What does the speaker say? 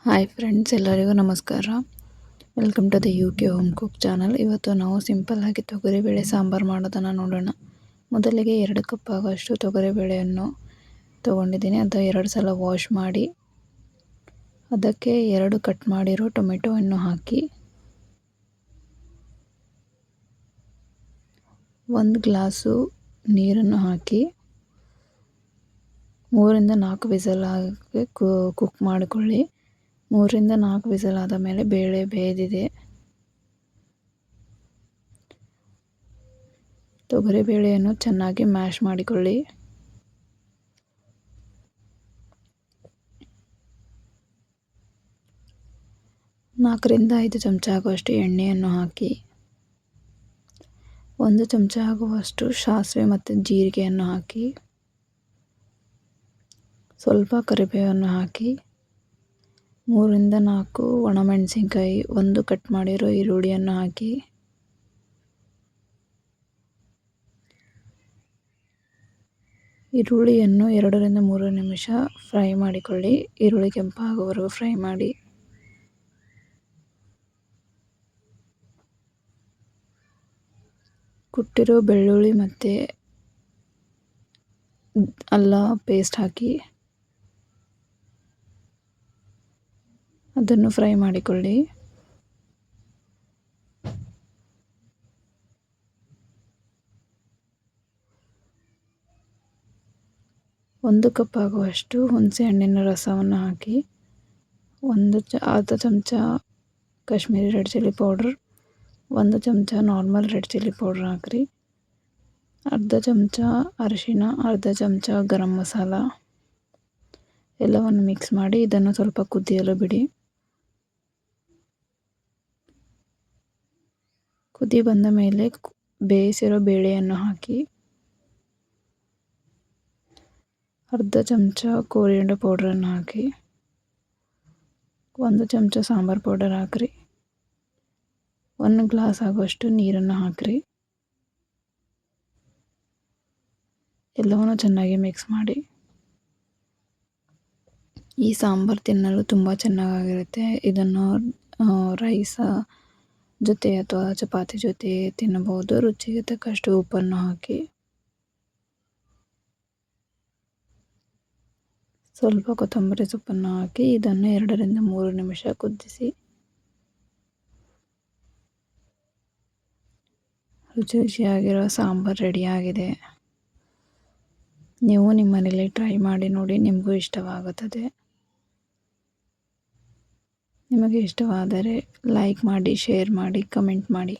Hi friends, ಎಲ್ಲರಿಗೂ ನಮಸ್ಕಾರ. Welcome to the UK home cook channel. ಇವತ್ತು ನಾವು ಸಿಂಪಲ್ಲಾಗಿ ತೊಗರಿಬೇಳೆ ಸಾಂಬಾರು ಮಾಡೋದನ್ನು ನೋಡೋಣ. ಮೊದಲಿಗೆ 2 ಕಪ್ ಆಗೋಷ್ಟು ತೊಗರಿಬೇಳೆಯನ್ನು ತೊಗೊಂಡಿದ್ದೀನಿ. ಅದು 2 ಸಲ ವಾಶ್ ಮಾಡಿ ಅದಕ್ಕೆ 2 ಕಟ್ ಮಾಡಿರೋ ಟೊಮೆಟೊವನ್ನು ಹಾಕಿ 1 ಗ್ಲಾಸು ನೀರನ್ನು ಹಾಕಿ 3 ರಿಂದ 4 ವಿಸಲ್ ಆಗಿ ಕುಕ್ ಮಾಡಿಕೊಳ್ಳಿ. 3 ರಿಂದ 4 ವಿಸಲ್ ಆದ ಮೇಲೆ ಬೇಳೆ ಬೇಯ್ದಿದೆ. ತೊಗರಿಬೇಳೆಯನ್ನು ಚೆನ್ನಾಗಿ ಮ್ಯಾಶ್ ಮಾಡಿಕೊಳ್ಳಿ. ನಾಲ್ಕರಿಂದ 5 ಚಮಚ ಆಗುವಷ್ಟು ಎಣ್ಣೆಯನ್ನು ಹಾಕಿ 1 ಚಮಚ ಆಗುವಷ್ಟು ಸಾಸಿವೆ ಮತ್ತು ಜೀರಿಗೆಯನ್ನು ಹಾಕಿ ಸ್ವಲ್ಪ ಕರಿಬೇವನ್ನು ಹಾಕಿ 3 ರಿಂದ 4 ಒಣಮೆಣಸಿನ್ಕಾಯಿ, 1 ಕಟ್ ಮಾಡಿರೋ ಈರುಳ್ಳಿಯನ್ನು ಹಾಕಿ ಈರುಳ್ಳಿಯನ್ನು 2 ರಿಂದ 3 ನಿಮಿಷ ಫ್ರೈ ಮಾಡಿಕೊಳ್ಳಿ. ಈರುಳ್ಳಿ ಕೆಂಪಾಗುವವರೆಗೂ ಫ್ರೈ ಮಾಡಿ. ಕುಟ್ಟಿರೋ ಬೆಳ್ಳುಳ್ಳಿ ಮತ್ತು ಅಲ್ಲ ಪೇಸ್ಟ್ ಹಾಕಿ ಅದನ್ನು ಫ್ರೈ ಮಾಡಿಕೊಳ್ಳಿ. ಒಂದು ಕಪ್ ಆಗುವಷ್ಟು ಹುಣಸೆಹಣ್ಣಿನ ರಸವನ್ನು ಹಾಕಿ ಅರ್ಧ ಚಮಚ ಕಾಶ್ಮೀರಿ ರೆಡ್ ಚಿಲ್ಲಿ ಪೌಡ್ರ್, 1 ಚಮಚ ನಾರ್ಮಲ್ ರೆಡ್ ಚಿಲ್ಲಿ ಪೌಡ್ರ್ ಹಾಕ್ರಿ. ಅರ್ಧ ಚಮಚ ಅರಿಶಿನ, ಅರ್ಧ ಚಮಚ ಗರಂ ಮಸಾಲ ಎಲ್ಲವನ್ನು ಮಿಕ್ಸ್ ಮಾಡಿ ಇದನ್ನು ಸ್ವಲ್ಪ ಕುದಿಯಲು ಬಿಡಿ. ಕುದಿ ಬಂದ ಮೇಲೆ ಬೇಯಿಸಿರೋ ಬೇಳೆಯನ್ನು ಹಾಕಿ ಅರ್ಧ ಚಮಚ ಕೊರಿಯಂಡರ್ ಪೌಡ್ರನ್ನು ಹಾಕಿ 1 ಚಮಚ ಸಾಂಬಾರು ಪೌಡರ್ ಹಾಕ್ರಿ. 1 ಗ್ಲಾಸ್ ಆಗುವಷ್ಟು ನೀರನ್ನು ಹಾಕ್ರಿ. ಎಲ್ಲವನ್ನು ಚೆನ್ನಾಗಿ ಮಿಕ್ಸ್ ಮಾಡಿ. ಈ ಸಾಂಬಾರು ತಿನ್ನಲು ತುಂಬ ಚೆನ್ನಾಗಿರುತ್ತೆ. ಇದನ್ನು ರೈಸ್ ಜೊತೆ ಅಥವಾ ಚಪಾತಿ ಜೊತೆ ತಿನ್ನಬಹುದು. ರುಚಿಗೆ ತಕ್ಕಷ್ಟು ಉಪ್ಪನ್ನು ಹಾಕಿ ಸ್ವಲ್ಪ ಕೊತ್ತಂಬರಿ ಸೊಪ್ಪನ್ನು ಹಾಕಿ ಇದನ್ನು 2 ರಿಂದ 3 ನಿಮಿಷ ಕುದಿಸಿ. ರುಚಿಯಾಗಿರೋ ಸಾಂಬಾರು ರೆಡಿಯಾಗಿದೆ. ನೀವು ನಿಮ್ಮ ಮನೇಲಿ ಟ್ರೈ ಮಾಡಿ ನೋಡಿ, ನಿಮಗೂ ಇಷ್ಟವಾಗುತ್ತದೆ. ನಿಮಗೆ ಇಷ್ಟವಾದರೆ ಲೈಕ್ ಮಾಡಿ, ಶೇರ್ ಮಾಡಿ, ಕಮೆಂಟ್ ಮಾಡಿ.